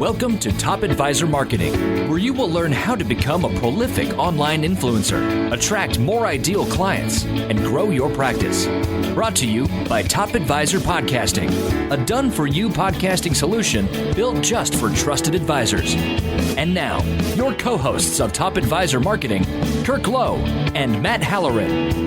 Welcome to Top Advisor Marketing, where you will learn how to become a prolific online influencer, attract more ideal clients, and grow your practice. Brought to you by Top Advisor Podcasting, a done-for-you podcasting solution built just for trusted advisors. And now, your co-hosts of Top Advisor Marketing, Kirk Lowe and Matt Halloran.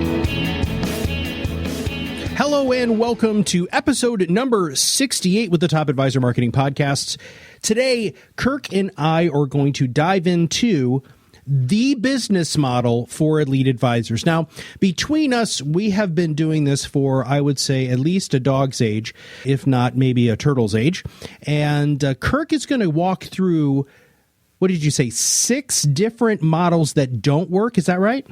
Hello and welcome to episode number 68 with the Top Advisor Marketing Podcasts. Today, Kirk and I are going to dive into the business model for elite advisors. Now, between us, we have been doing this for, I would say, at least a dog's age, if not maybe a turtle's age. And Kirk is going to walk through, what did you say, 6 different models that don't work. Is that right?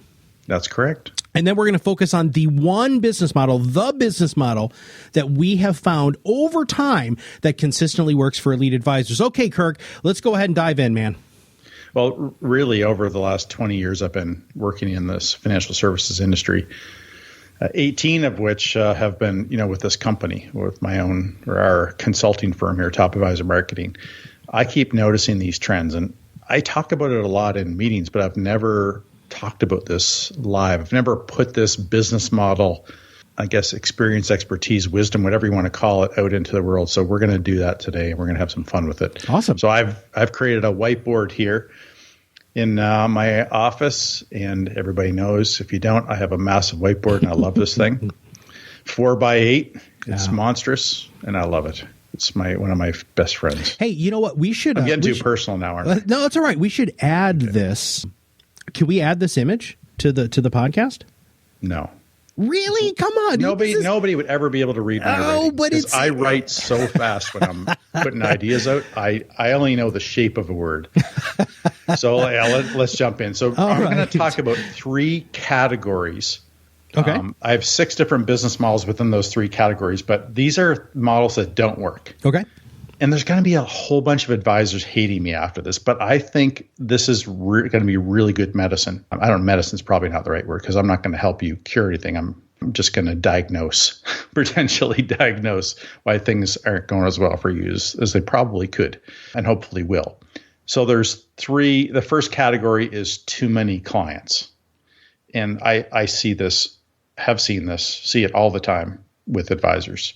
That's correct. And then we're going to focus on the one business model, the business model that we have found over time that consistently works for elite advisors. Okay, Kirk, let's go ahead and dive in, man. Well, really, over the last 20 years, I've been working in this financial services industry, 18 of which have been, with this company, with my own or our consulting firm here, Top Advisor Marketing. I keep noticing these trends, and I talk about it a lot in meetings, but I've never talked about this live. I've never put this business model, I guess, experience, expertise, wisdom, whatever you want to call it, out into the world. So we're going to do that today, and we're going to have some fun with it. Awesome. So I've created a whiteboard here in my office, and everybody knows, if you don't, I have a massive whiteboard, and I love this thing. 4x8. It's monstrous, and I love it. It's one of my best friends. Hey, you know what? We should. I'm getting too personal now, aren't I? No, that's all right. We should add this. Can we add this image to the podcast? No. Really? Come on. Nobody would ever be able to read my writing. But it's... I write so fast when I'm putting ideas out. I only know the shape of a word. So let's jump in. So I'm going to talk about 3 categories. Okay. I have 6 different business models within those 3 categories, but these are models that don't work. Okay. And there's going to be a whole bunch of advisors hating me after this, but I think this is going to be really good medicine. I don't know, medicine's probably not the right word because I'm not going to help you cure anything. I'm just going to potentially diagnose why things aren't going as well for you as they probably could and hopefully will. So there's 3. The first category is too many clients. And I see this, see it all the time with advisors.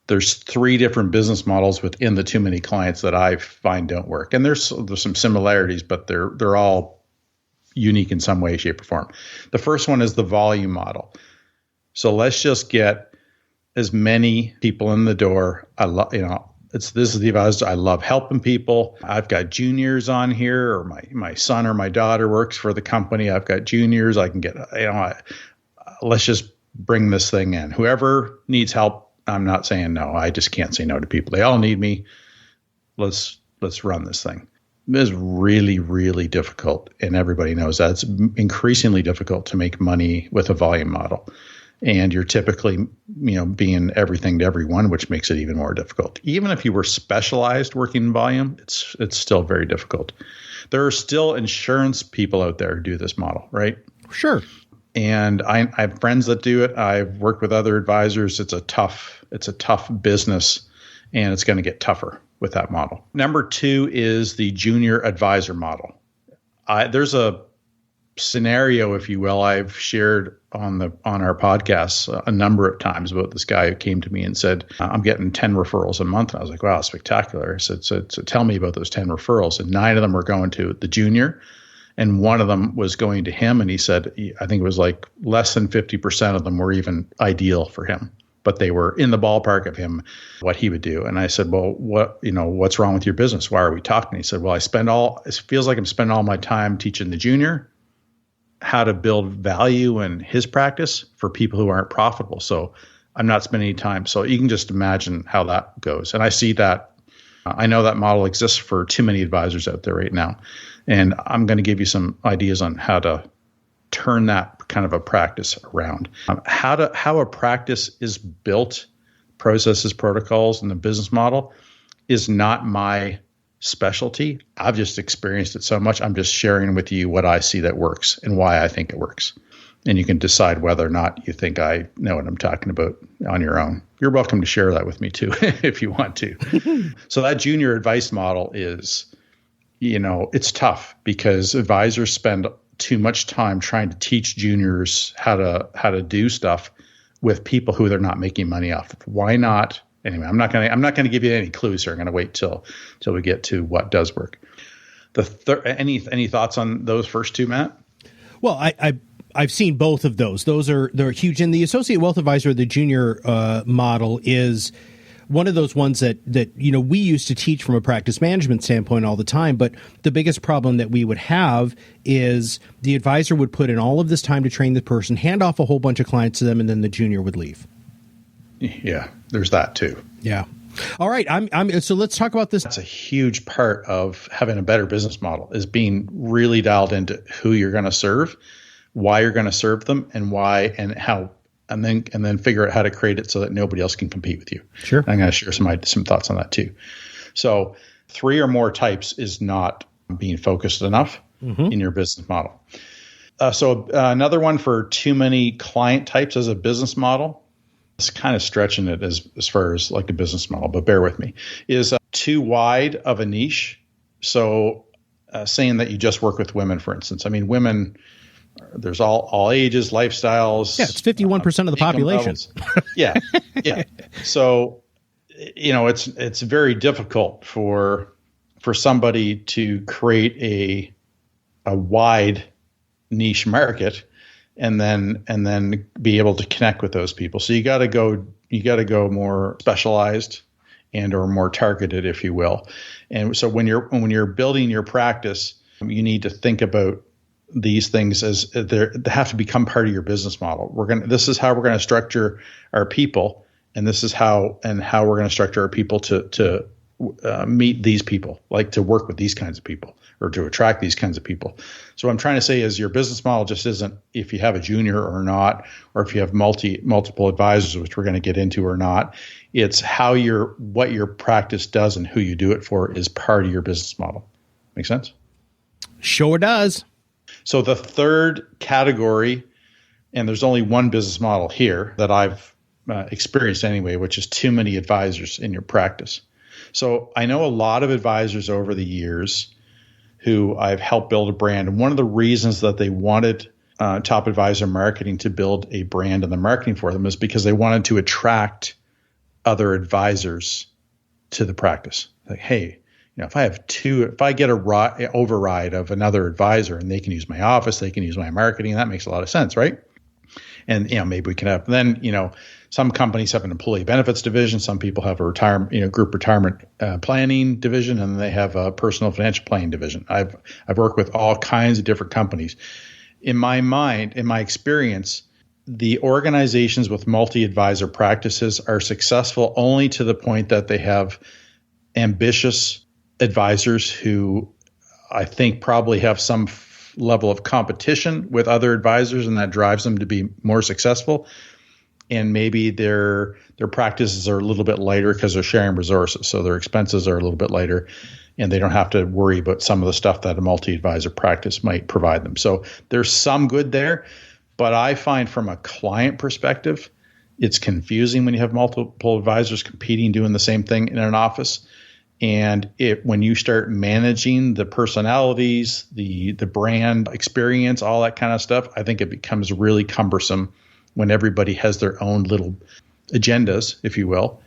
There's 3 different business models within the too many clients that I find don't work. And there's some similarities, but they're all unique in some way, shape, or form. The first one is the volume model. So let's just get as many people in the door. This is the advisor. I love helping people. I've got juniors on here, or my son or my daughter works for the company. I've got juniors. I can get, let's just bring this thing in. Whoever needs help, I'm not saying no. I just can't say no to people. They all need me. Let's run this thing. It is really, really difficult, and everybody knows that. It's increasingly difficult to make money with a volume model. And you're typically, being everything to everyone, which makes it even more difficult. Even if you were specialized working in volume, it's still very difficult. There are still insurance people out there who do this model, right? Sure. And I have friends that do it. I've worked with other advisors. It's a tough business, and it's going to get tougher with that model. Number 2 is the junior advisor model. There's a scenario, if you will, I've shared on our podcast a number of times about this guy who came to me and said, I'm getting 10 referrals a month. And I was like, wow, spectacular. I said, so tell me about those 10 referrals. And 9 of them were going to the junior. And one of them was going to him, and he said, I think it was like less than 50% of them were even ideal for him, but they were in the ballpark of him, what he would do. And I said, well, what's wrong with your business? Why are we talking? He said, well, it feels like I'm spending all my time teaching the junior how to build value in his practice for people who aren't profitable. So I'm not spending any time. So you can just imagine how that goes. And I see that. I know that model exists for too many advisors out there right now. And I'm going to give you some ideas on how to turn that kind of a practice around. How a practice is built, processes, protocols, and the business model is not my specialty. I've just experienced it so much. I'm just sharing with you what I see that works and why I think it works. And you can decide whether or not you think I know what I'm talking about on your own. You're welcome to share that with me too, if you want to. So that junior advice model is, it's tough because advisors spend too much time trying to teach juniors how to do stuff with people who they're not making money off of. Why not? Anyway, I'm not going to give you any clues here. I'm going to wait till we get to what does work. Any thoughts on those first two, Matt? Well, I've seen both of those. They're huge. And the associate wealth advisor, the junior model, is one of those ones that we used to teach from a practice management standpoint all the time. But the biggest problem that we would have is the advisor would put in all of this time to train the person, hand off a whole bunch of clients to them, and then the junior would leave. Yeah, there's that too. Yeah. All right. So let's talk about this. That's a huge part of having a better business model, is being really dialed into who you're going to serve, why you're going to serve them, and why and how, and then figure out how to create it so that nobody else can compete with you. Sure. I'm going to share some thoughts on that too. So 3 or more types is not being focused enough in your business model. So another one for too many client types as a business model, it's kind of stretching it as far as like a business model, but bear with me, is too wide of a niche. So saying that you just work with women, for instance. I mean, women, there's all ages, lifestyles. Yeah, it's 51% of the population. Yeah. So, it's very difficult for somebody to create a wide niche market and then be able to connect with those people. So you got to go more specialized and or more targeted, if you will. And so when you're building your practice, you need to think about these things as they have to become part of your business model. This is how we're going to structure our people, and this is how we're going to structure our people to meet these people, like to work with these kinds of people or to attract these kinds of people. So what I'm trying to say is your business model just isn't if you have a junior or not, or if you have multiple advisors, which we're going to get into or not. It's what your practice does and who you do it for is part of your business model. Make sense? Sure does. So the third category, and there's only one business model here that I've experienced anyway, which is too many advisors in your practice. So I know a lot of advisors over the years who I've helped build a brand. And one of the reasons that they wanted Top Advisor Marketing to build a brand and the marketing for them is because they wanted to attract other advisors to the practice. Like, hey, if I get a override of another advisor and they can use my office, they can use my marketing, that makes a lot of sense, right? And maybe we can have some companies have an employee benefits division, some people have a group retirement planning division, and they have a personal financial planning division. I've worked with all kinds of different companies. In my mind, in my experience, the organizations with multi-advisor practices are successful only to the point that they have ambitious advisors who I think probably have some level of competition with other advisors, and that drives them to be more successful. And maybe their practices are a little bit lighter because they're sharing resources, so their expenses are a little bit lighter, and they don't have to worry about some of the stuff that a multi-advisor practice might provide them. So there's some good there, but I find from a client perspective, it's confusing when you have multiple advisors competing, doing the same thing in an office. And when you start managing the personalities, the brand experience, all that kind of stuff, I think it becomes really cumbersome when everybody has their own little agendas, if you will,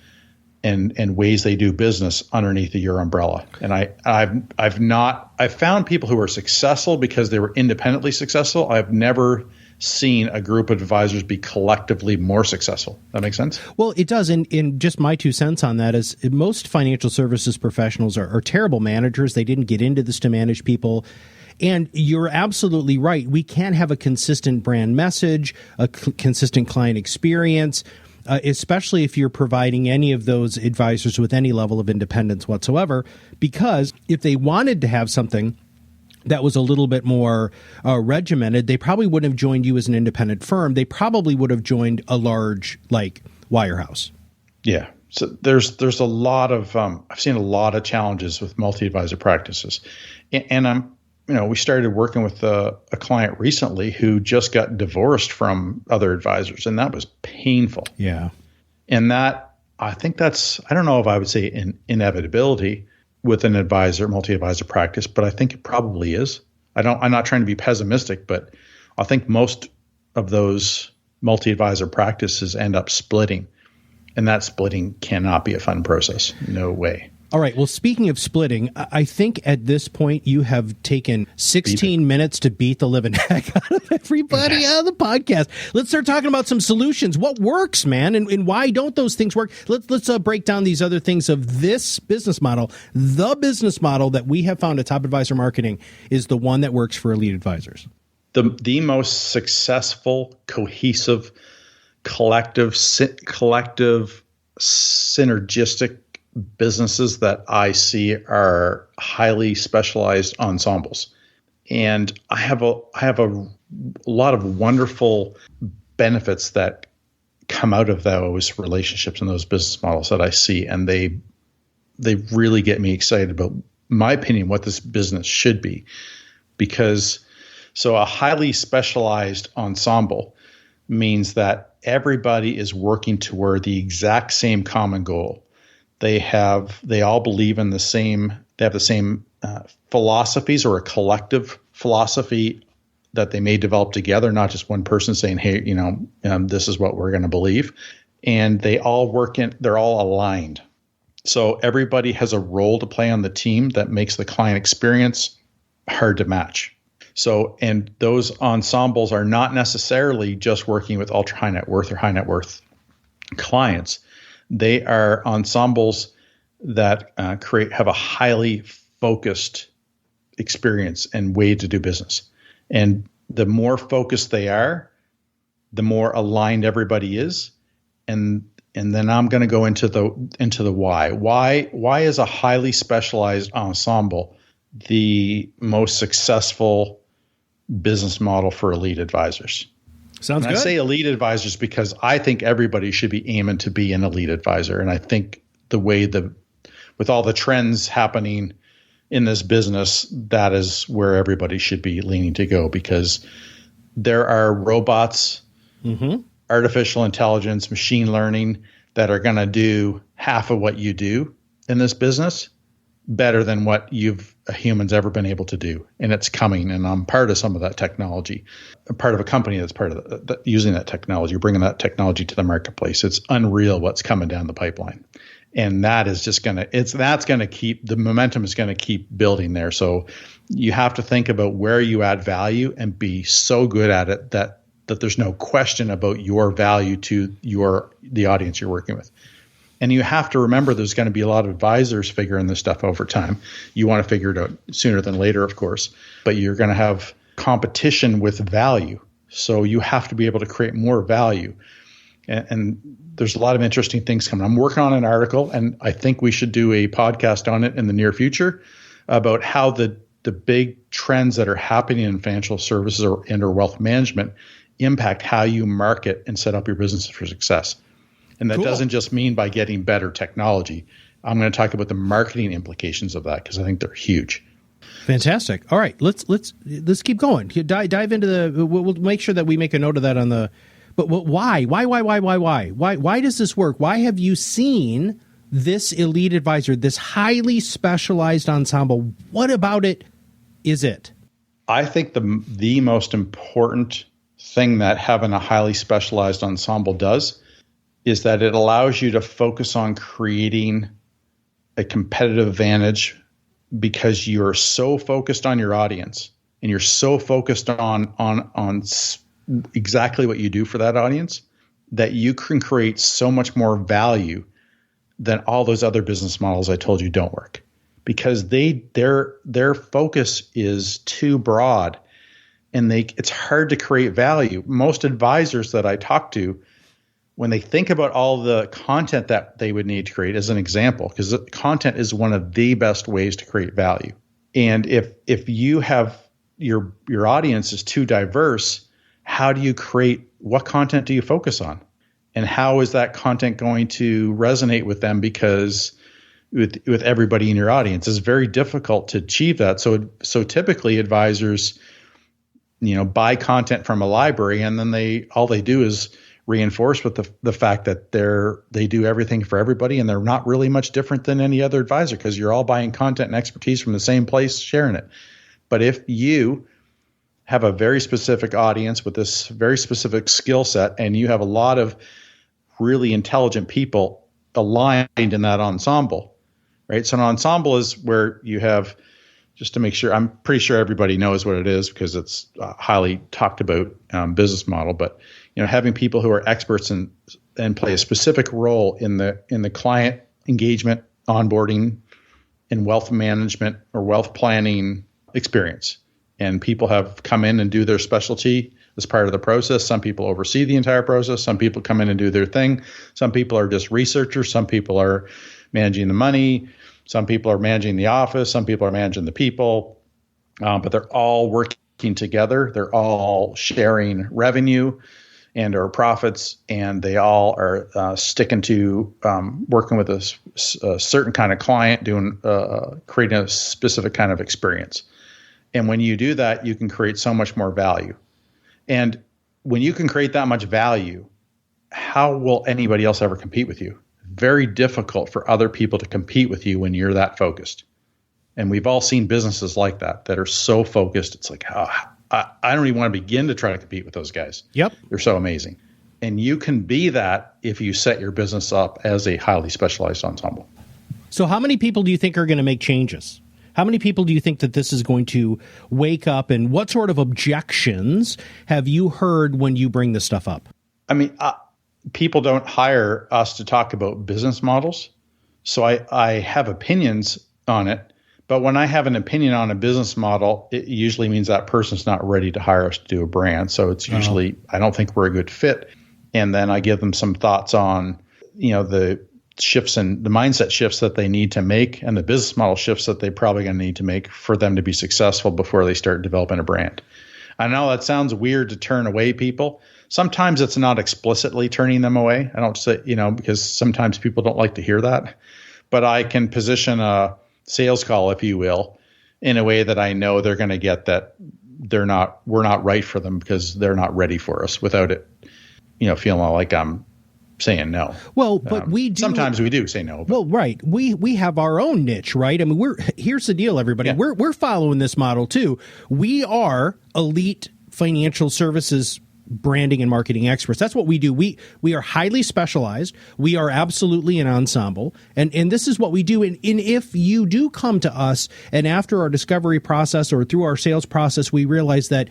and ways they do business underneath your umbrella. And I've found people who are successful because they were independently successful. I've never seen a group of advisors be collectively more successful. That makes sense? Well, it does. In just my 2 cents on that is most financial services professionals are terrible managers. They didn't get into this to manage people. And you're absolutely right. We can't have a consistent brand message, a consistent client experience, especially if you're providing any of those advisors with any level of independence whatsoever, because if they wanted to have something that was a little bit more regimented, they probably wouldn't have joined you as an independent firm. They probably would have joined a large, like, wirehouse. Yeah. So there's a lot of I've seen a lot of challenges with multi-advisor practices, and we started working with a client recently who just got divorced from other advisors, and that was painful. Yeah, and I think that's, I don't know if I would say an inevitability with an multi-advisor practice, but I think it probably is. I'm not trying to be pessimistic, but I think most of those multi-advisor practices end up splitting, and that splitting cannot be a fun process. No way. All right. Well, speaking of splitting, I think at this point you have taken 16 minutes to beat the living heck out of everybody on the podcast. Let's start talking about some solutions. What works, man, and why don't those things work? Let's break down these other things of this business model. The business model that we have found at Top Advisor Marketing is the one that works for elite advisors. The most successful, cohesive, collective, synergistic businesses that I see are highly specialized ensembles. And I have a lot of wonderful benefits that come out of those relationships and those business models that I see. And they really get me excited about, my opinion, what this business should be. Because so a highly specialized ensemble means that everybody is working toward the exact same common goal. They all believe in the same philosophies, or a collective philosophy that they may develop together, not just one person saying, hey, this is what we're going to believe. And they're all aligned. So everybody has a role to play on the team that makes the client experience hard to match. So, and those ensembles are not necessarily just working with ultra high net worth or high net worth clients. They are ensembles that have a highly focused experience and way to do business. And the more focused they are, the more aligned everybody is. And then I'm going to go into the why. Why is a highly specialized ensemble the most successful business model for elite advisors? Sounds good. I say elite advisors because I think everybody should be aiming to be an elite advisor. And I think with all the trends happening in this business, that is where everybody should be leaning to go, because there are robots, artificial intelligence, machine learning that are going to do half of what you do in this business better than what humans ever been able to do. And it's coming. And I'm part of some of that technology. I'm part of a company that's part of using that technology, bringing that technology to the marketplace. It's unreal what's coming down the pipeline. And that is just the momentum is going to keep building there. So you have to think about where you add value and be so good at it that there's no question about your value to the audience you're working with. And you have to remember there's going to be a lot of advisors figuring this stuff over time. You want to figure it out sooner than later, of course, but you're going to have competition with value. So you have to be able to create more value. And there's a lot of interesting things coming. I'm working on an article, and I think we should do a podcast on it in the near future about how the big trends that are happening in financial services or wealth management impact how you market and set up your business for success. And that doesn't just mean by getting better technology. I'm going to talk about the marketing implications of that because I think they're huge. Fantastic. All right, let's keep going. Dive into we'll make sure that we make a note of that on the. But why? Why does this work? Why have you seen this elite advisor, this highly specialized ensemble? What about it is it? I think the most important thing that having a highly specialized ensemble does is that it allows you to focus on creating a competitive advantage because you're so focused on your audience and you're so focused on exactly what you do for that audience that you can create so much more value than all those other business models I told you don't work, because their focus is too broad and it's hard to create value. Most advisors that I talk to, when they think about all the content that they would need to create, as an example, because content is one of the best ways to create value. And if you have your audience is too diverse, how do you create, what content do you focus on? And how is that content going to resonate with them? Because with everybody in your audience, it's very difficult to achieve that. So typically advisors, buy content from a library, and then all they do is reinforce with the fact that they do everything for everybody, and they're not really much different than any other advisor because you're all buying content and expertise from the same place, sharing it. But if you have a very specific audience with this very specific skill set, and you have a lot of really intelligent people aligned in that ensemble, right? So an ensemble is where you have, just to make sure, I'm pretty sure everybody knows what it is because it's a highly talked about business model, but having people who are experts and play a specific role in the client engagement, onboarding, and wealth management or wealth planning experience. And people have come in and do their specialty as part of the process. Some people oversee the entire process. Some people come in and do their thing. Some people are just researchers. Some people are managing the money. Some people are managing the office. Some people are managing the people. But they're all working together. They're all sharing revenue and or profits, and they all are sticking to working with a certain kind of client, creating a specific kind of experience. And when you do that, you can create so much more value. And when you can create that much value, how will anybody else ever compete with you? Very difficult for other people to compete with you when you're that focused. And we've all seen businesses like that are so focused. It's like, I don't even want to begin to try to compete with those guys. Yep. They're so amazing. And you can be that if you set your business up as a highly specialized ensemble. So how many people do you think are going to make changes? How many people do you think that this is going to wake up, and what sort of objections have you heard when you bring this stuff up? I mean, people don't hire us to talk about business models. So I have opinions on it. But when I have an opinion on a business model, it usually means that person's not ready to hire us to do a brand. So it's usually, I don't think we're a good fit. And then I give them some thoughts on, the shifts and the mindset shifts that they need to make and the business model shifts that they probably going to need to make for them to be successful before they start developing a brand. I know that sounds weird to turn away people. Sometimes it's not explicitly turning them away. I don't say, because sometimes people don't like to hear that. But I can position a sales call, if you will, in a way that I know they're going to get that we're not right for them because they're not ready for us without it, feeling like I'm saying no. Well, but we do. Sometimes we do say no. But. Well, right. We have our own niche, right? I mean, here's the deal, everybody. Yeah. We're following this model too. We are elite financial services branding and marketing experts. That's what we do. We are highly specialized. We are absolutely an ensemble. And this is what we do. And if you do come to us and after our discovery process or through our sales process, we realize that,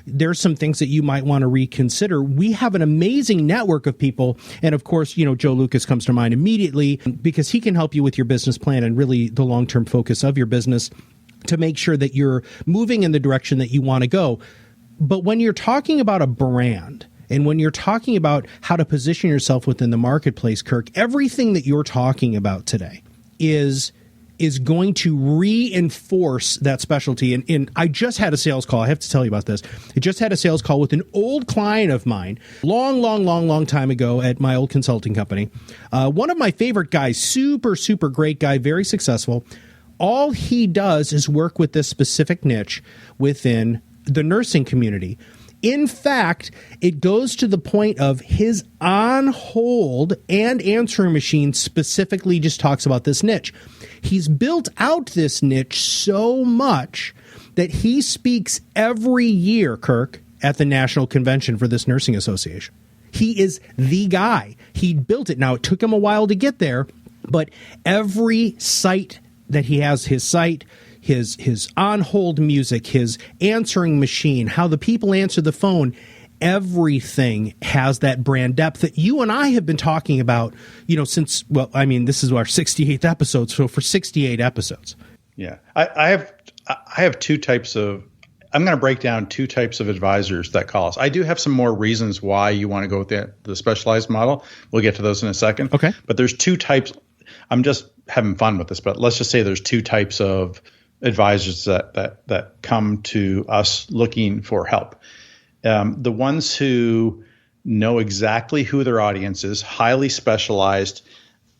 there's some things that you might want to reconsider. We have an amazing network of people. And of course, Joe Lucas comes to mind immediately because he can help you with your business plan and really the long-term focus of your business to make sure that you're moving in the direction that you want to go. But when you're talking about a brand and when you're talking about how to position yourself within the marketplace, Kirk, everything that you're talking about today is going to reinforce that specialty. And I just had a sales call. I have to tell you about this. I just had a sales call with an old client of mine, long time ago at my old consulting company. One of my favorite guys, super great guy, very successful. All he does is work with this specific niche within the nursing community. In fact, it goes to the point of his on hold and answering machine specifically just talks about this niche. He's built out this niche so much that he speaks every year, Kirk, at the national convention for this nursing association. He is the guy. He built it. Now, it took him a while to get there, but every site that he has, his site, his on-hold music, his answering machine, how the people answer the phone, everything has that brand depth that you and I have been talking about, since, this is our 68th episode, so for 68 episodes. Yeah. I have two types of, I'm going to break down two types of advisors that call us. I do have some more reasons why you want to go with the specialized model. We'll get to those in a second. Okay. But there's two types. I'm just having fun with this, but let's just say there's two types of advisors that come to us looking for help. The ones who know exactly who their audience is, highly specialized.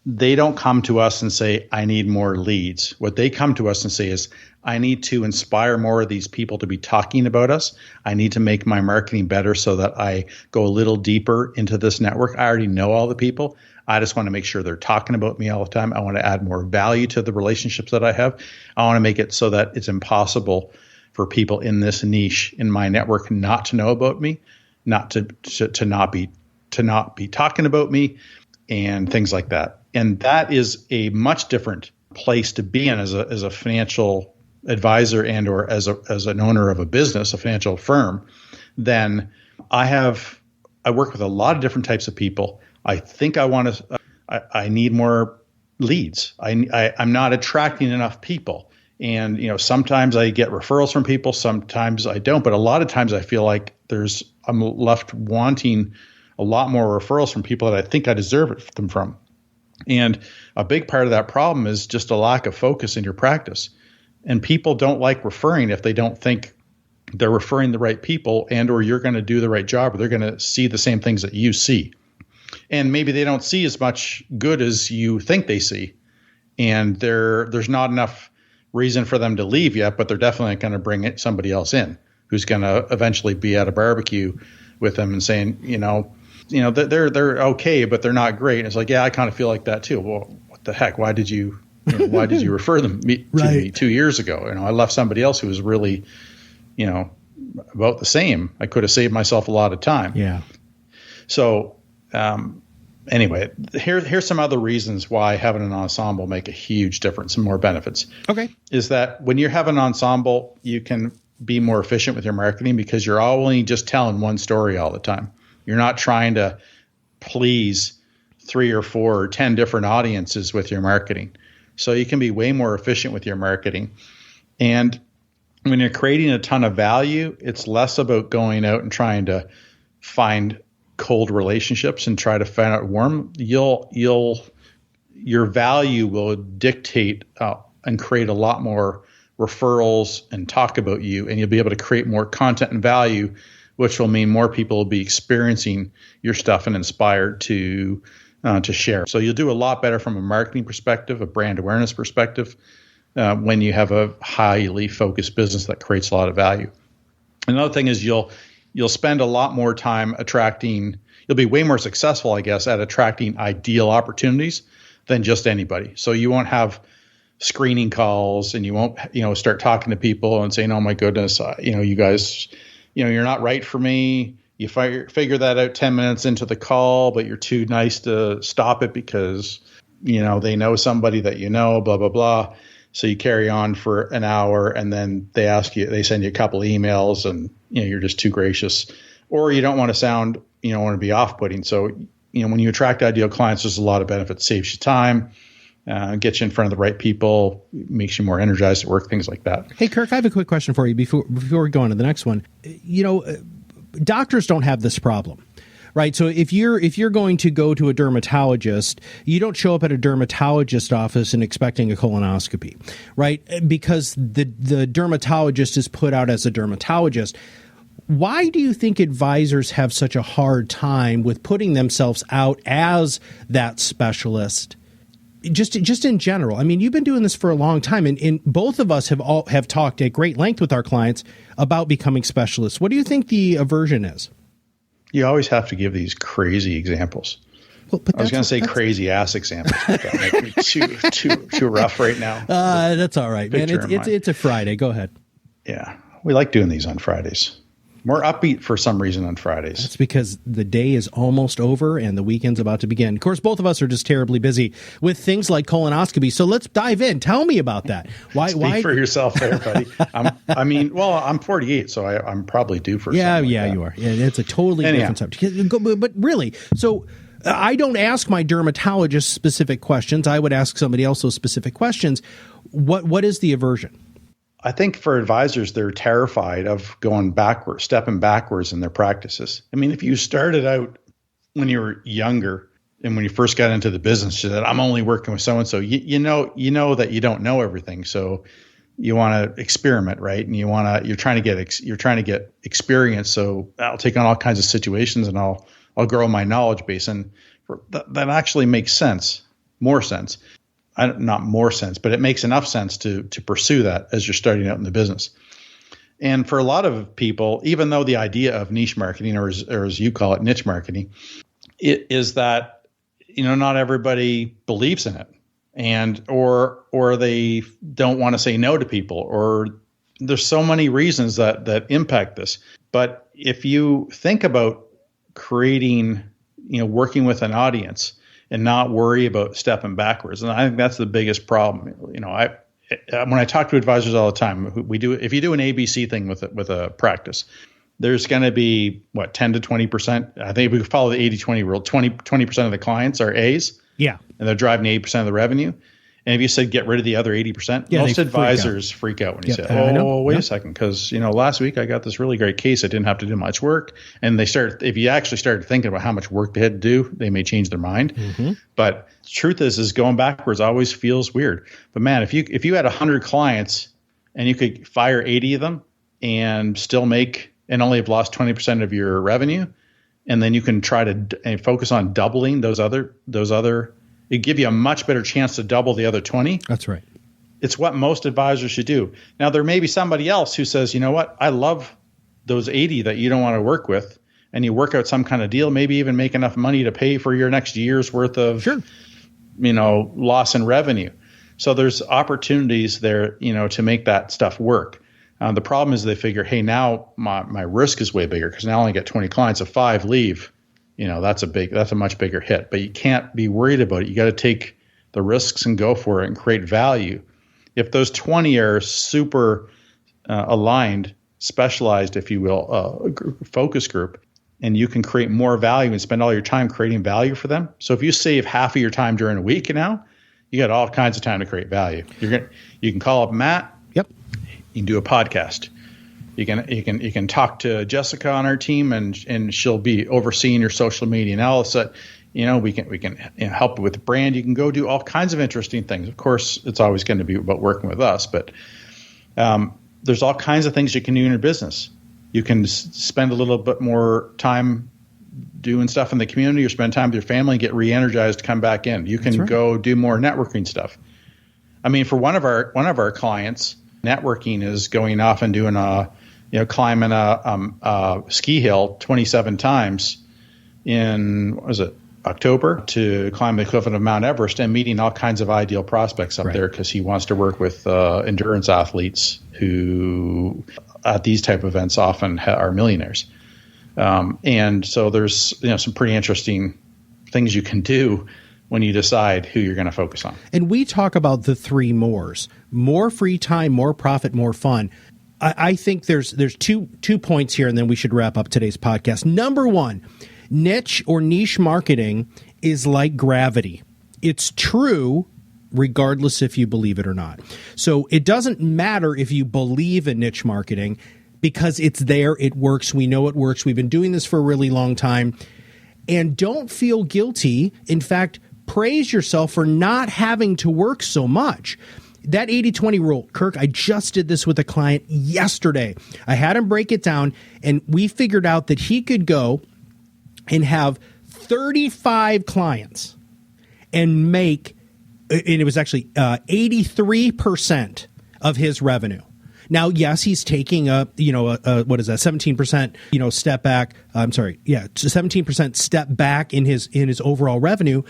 They don't come to us and say, I need more leads. What they come to us and say is, I need to inspire more of these people to be talking about us. I need to make my marketing better so that I go a little deeper into this network. I already know all the people. I just want to make sure they're talking about me all the time. I want to add more value to the relationships that I have. I want to make it so that it's impossible for people in this niche in my network not to know about me, not to not be talking about me, and things like that. And that is a much different place to be in as a financial advisor and or as an owner of a business, a financial firm, than I work with a lot of different types of people. I think I need more leads. I'm not attracting enough people. And, sometimes I get referrals from people, sometimes I don't, but a lot of times I feel like I'm left wanting a lot more referrals from people that I think I deserve them from. And a big part of that problem is just a lack of focus in your practice. And people don't like referring if they don't think they're referring the right people and or you're going to do the right job, or they're going to see the same things that you see. And maybe they don't see as much good as you think they see. And there's not enough reason for them to leave yet, but they're definitely going to bring somebody else in who's going to eventually be at a barbecue with them and saying, they're okay, but they're not great. And it's like, yeah, I kind of feel like that too. Well, what the heck? Why did you refer them to me 2 years ago? I left somebody else who was really, about the same. I could have saved myself a lot of time. Yeah. So, anyway, here's some other reasons why having an ensemble make a huge difference and more benefits. Okay. Is that when you have an ensemble, you can be more efficient with your marketing because you're only just telling one story all the time. You're not trying to please 3 or 4 or 10 different audiences with your marketing. So you can be way more efficient with your marketing. And when you're creating a ton of value, it's less about going out and trying to find cold relationships and try to find out warm. Your value will dictate and create a lot more referrals and talk about you, and you'll be able to create more content and value, which will mean more people will be experiencing your stuff and inspired to share. So you'll do a lot better from a marketing perspective, a brand awareness perspective, when you have a highly focused business that creates a lot of value. Another thing is you'll spend a lot more time you'll be way more successful, I guess, at attracting ideal opportunities than just anybody. So you won't have screening calls and you won't, start talking to people and saying, oh my goodness, you guys, you're not right for me. You figure that out 10 minutes into the call, but you're too nice to stop it because, they know somebody that blah, blah, blah. So you carry on for an hour and then they send you a couple of emails and, you're just too gracious, or you don't want to want to be off-putting. So, when you attract ideal clients, there's a lot of benefits. Saves you time, gets you in front of the right people, makes you more energized at work, things like that. Hey, Kirk, I have a quick question for you before we go on to the next one. Doctors don't have this problem. Right. So if you're going to go to a dermatologist, you don't show up at a dermatologist office and expecting a colonoscopy, right? Because the dermatologist is put out as a dermatologist. Why do you think advisors have such a hard time with putting themselves out as that specialist? Just in general. I mean, you've been doing this for a long time, and both of us have talked at great length with our clients about becoming specialists. What do you think the aversion is? You always have to give these crazy examples. Well, I was going to say crazy ass examples, but that might be too rough right now. That's all right, man. It's a Friday. Go ahead. Yeah, we like doing these on Fridays. More upbeat for some reason on Fridays. That's because the day is almost over and the weekend's about to begin. Of course, both of us are just terribly busy with things like colonoscopy. So let's dive in. Tell me about that. Why for yourself there, buddy? I'm 48, so I'm probably due for something like that. You are. Yeah, it's a totally different subject. But really, so I don't ask my dermatologist specific questions. I would ask somebody else those specific questions. What is the aversion? I think for advisors, they're terrified of stepping backwards in their practices. I mean, if you started out when you were younger and when you first got into the business, you said, I'm only working with so-and-so, you know that you don't know everything. So you want to experiment, right? And you're trying to get experience. So I'll take on all kinds of situations and I'll I'll grow my knowledge base. And that actually makes sense, more sense. Not more sense, but it makes enough sense to pursue that as you're starting out in the business. And for a lot of people, even though the idea of niche marketing, or as you call it, niche marketing, it is that, not everybody believes in it, and or they don't want to say no to people, or there's so many reasons that impact this. But if you think about creating, working with an audience and not worry about stepping backwards, and I think that's the biggest problem. When I talk to advisors all the time, if you do an ABC thing with a practice, there's going to be 10 to 20%. I think if we follow the 80-20 rule, 20% of the clients are A's. Yeah. And they're driving 80% of the revenue. And if you said get rid of the other 80%, most advisors freak out when you say, wait a second, because last week I got this really great case. I didn't have to do much work. And if you actually started thinking about how much work they had to do, they may change their mind. Mm-hmm. But the truth is going backwards always feels weird. But man, if you had 100 clients and you could fire 80 of them and still make and only have lost 20% of your revenue, and then you can try to focus on doubling those other. It'd give you a much better chance to double the other 20. That's right. It's what most advisors should do. Now, there may be somebody else who says, you know what, I love those 80 that you don't want to work with, and you work out some kind of deal, maybe even make enough money to pay for your next year's worth of, loss in revenue. So there's opportunities there, to make that stuff work. The problem is they figure, hey, now my risk is way bigger because now I only get 20 clients. If 5 leave, that's a much bigger hit. But you can't be worried about it. You got to take the risks and go for it and create value. If those 20 are super aligned, specialized, if you will, focus group, and you can create more value and spend all your time creating value for them. So if you save half of your time during a week now, you got all kinds of time to create value. You can call up Matt. Yep. You can do a podcast. You can talk to Jessica on our team, and she'll be overseeing your social media. And all of a sudden, we can help with the brand. You can go do all kinds of interesting things. Of course, it's always going to be about working with us, but there's all kinds of things you can do in your business. You can spend a little bit more time doing stuff in the community, or spend time with your family and get re-energized, come back in. You can go do more networking stuff. I mean, for one of our clients, networking is going off and doing climbing a ski hill 27 times in, October, to climb the equivalent of Mount Everest, and meeting all kinds of ideal prospects up there because he wants to work with endurance athletes who at these type of events often are millionaires. And so there's some pretty interesting things you can do when you decide who you're going to focus on. And we talk about the 3 mores: more free time, more profit, more fun. I think there's two points here, and then we should wrap up today's podcast. Number 1, niche or niche marketing is like gravity. It's true regardless if you believe it or not. So it doesn't matter if you believe in niche marketing, because it's there, it works, we know it works, we've been doing this for a really long time. And don't feel guilty. In fact, praise yourself for not having to work so much. That 80-20 rule, Kirk, I just did this with a client yesterday. I had him break it down, and we figured out that he could go and have 35 clients and make, and it was actually 83% of his revenue. Now, yes, he's taking what is that, 17%, step back. 17% step back in his overall revenue.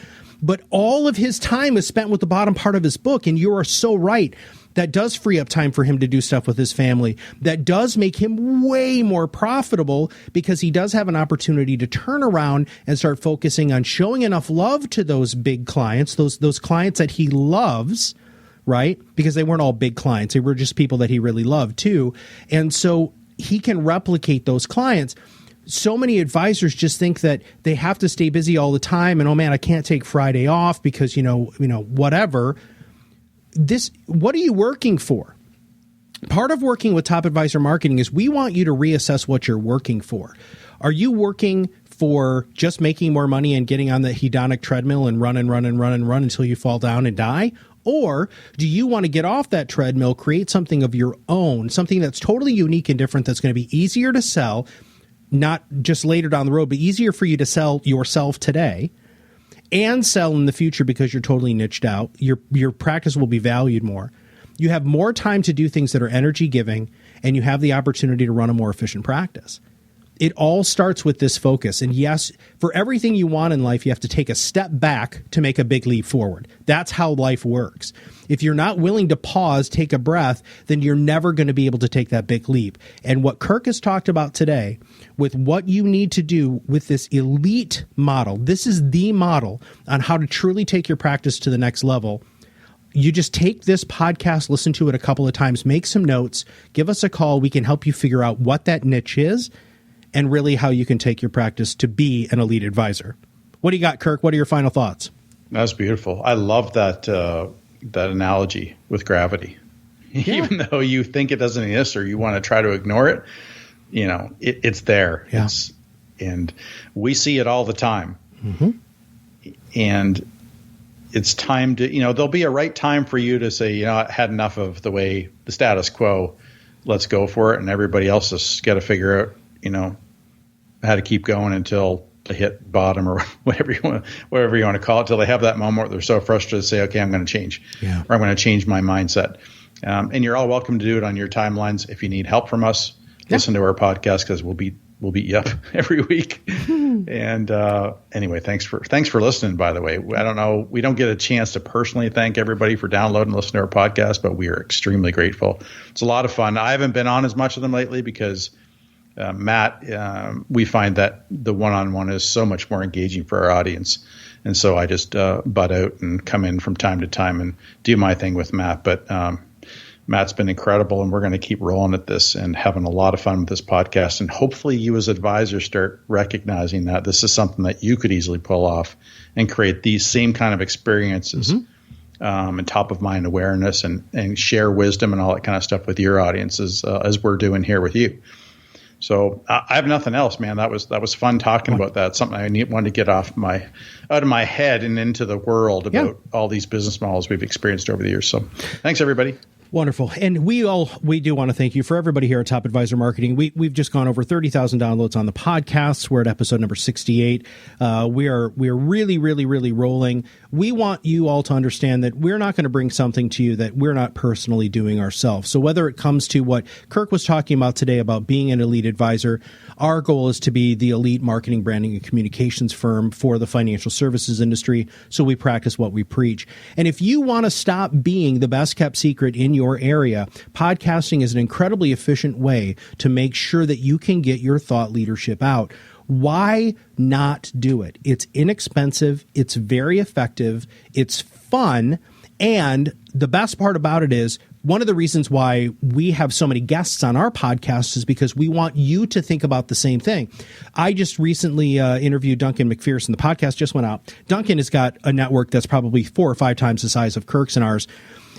But all of his time is spent with the bottom part of his book. And you are so right. That does free up time for him to do stuff with his family. That does make him way more profitable, because he does have an opportunity to turn around and start focusing on showing enough love to those big clients, those clients that he loves, right? Because they weren't all big clients. They were just people that he really loved too. And so he can replicate those clients. So many advisors just think that they have to stay busy all the time, and, oh man, I can't take Friday off because, whatever. What are you working for? Part of working with Top Advisor Marketing is we want you to reassess what you're working for. Are you working for just making more money and getting on the hedonic treadmill and run until you fall down and die? Or do you want to get off that treadmill, create something of your own, something that's totally unique and different, that's going to be easier to sell, not just later down the road, but easier for you to sell yourself today and sell in the future because you're totally niched out. Your practice will be valued more. You have more time to do things that are energy giving, and you have the opportunity to run a more efficient practice. It all starts with this focus. And yes, for everything you want in life, you have to take a step back to make a big leap forward. That's how life works. If you're not willing to pause, take a breath, then you're never going to be able to take that big leap. And what Kirk has talked about today with what you need to do with this elite model, this is the model on how to truly take your practice to the next level. You just take this podcast, listen to it a couple of times, make some notes, give us a call. We can help you figure out what that niche is and really how you can take your practice to be an elite advisor. What do you got, Kirk? What are your final thoughts? That's beautiful. I love that that analogy with gravity. Yeah. Even though you think it doesn't exist or you want to try to ignore it, it's there. Yeah. And we see it all the time. Mm-hmm. And it's time to, there'll be a right time for you to say, I had enough of the way the status quo. Let's go for it. And everybody else has got to figure out, how to keep going until they hit bottom or whatever you want to call it, till they have that moment where they're so frustrated to say, okay, I'm going to change, or I'm going to change my mindset. And you're all welcome to do it on your timelines. If you need help from us, listen to our podcast, because we'll beat you up every week. And anyway, thanks for listening, by the way. I don't know, we don't get a chance to personally thank everybody for downloading and listening to our podcast, but we are extremely grateful. It's a lot of fun. I haven't been on as much of them lately because Matt, we find that the one-on-one is so much more engaging for our audience. And so I just butt out and come in from time to time and do my thing with Matt. But Matt's been incredible, and we're going to keep rolling at this and having a lot of fun with this podcast. And hopefully you as advisors start recognizing that this is something that you could easily pull off and create these same kind of experiences, and top of mind awareness and share wisdom and all that kind of stuff with your audiences, as we're doing here with you. So I have nothing else, man. That was fun talking about that. Something I wanted to get out of my head and into the world about all these business models we've experienced over the years. So thanks, everybody. Wonderful. And we do want to thank you for everybody here at Top Advisor Marketing. We've just gone over 30,000 downloads on the podcasts. We're at episode number 68. We are really, really, really rolling. We want you all to understand that we're not going to bring something to you that we're not personally doing ourselves. So whether it comes to what Kirk was talking about today about being an elite advisor, our goal is to be the elite marketing, branding, and communications firm for the financial services industry. So we practice what we preach. And if you want to stop being the best kept secret in your area, podcasting is an incredibly efficient way to make sure that you can get your thought leadership out. Why not do it? It's inexpensive. It's very effective. It's fun. And the best part about it is, one of the reasons why we have so many guests on our podcast is because we want you to think about the same thing. I just recently interviewed Duncan McPherson. The podcast just went out. Duncan has got a network that's probably 4 or 5 times the size of Kirk's and ours.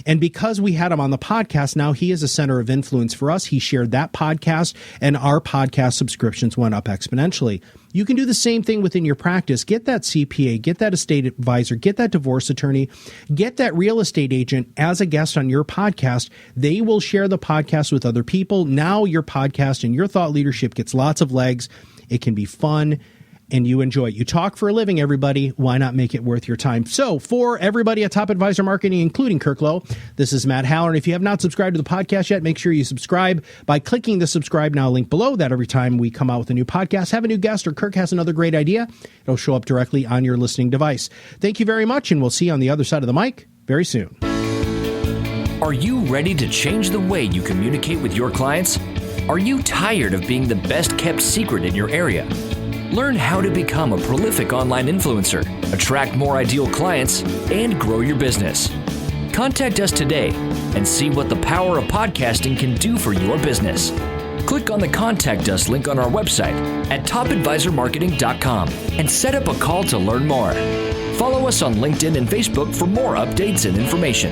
And because we had him on the podcast, now he is a center of influence for us. He shared that podcast, and our podcast subscriptions went up exponentially. You can do the same thing within your practice. Get that CPA, get that estate advisor, get that divorce attorney, get that real estate agent as a guest on your podcast. They will share the podcast with other people. Now your podcast and your thought leadership gets lots of legs. It can be fun, and you enjoy it. You talk for a living, everybody. Why not make it worth your time? So for everybody at Top Advisor Marketing, including Kirk Lowe, this is Matt Haller. If you have not subscribed to the podcast yet, make sure you subscribe by clicking the subscribe now link below. That every time we come out with a new podcast, have a new guest, or Kirk has another great idea, it'll show up directly on your listening device. Thank you very much, and we'll see you on the other side of the mic very soon. Are you ready to change the way you communicate with your clients? Are you tired of being the best kept secret in your area? Learn how to become a prolific online influencer, attract more ideal clients, and grow your business. Contact us today and see what the power of podcasting can do for your business. Click on the Contact Us link on our website at topadvisormarketing.com and set up a call to learn more. Follow us on LinkedIn and Facebook for more updates and information.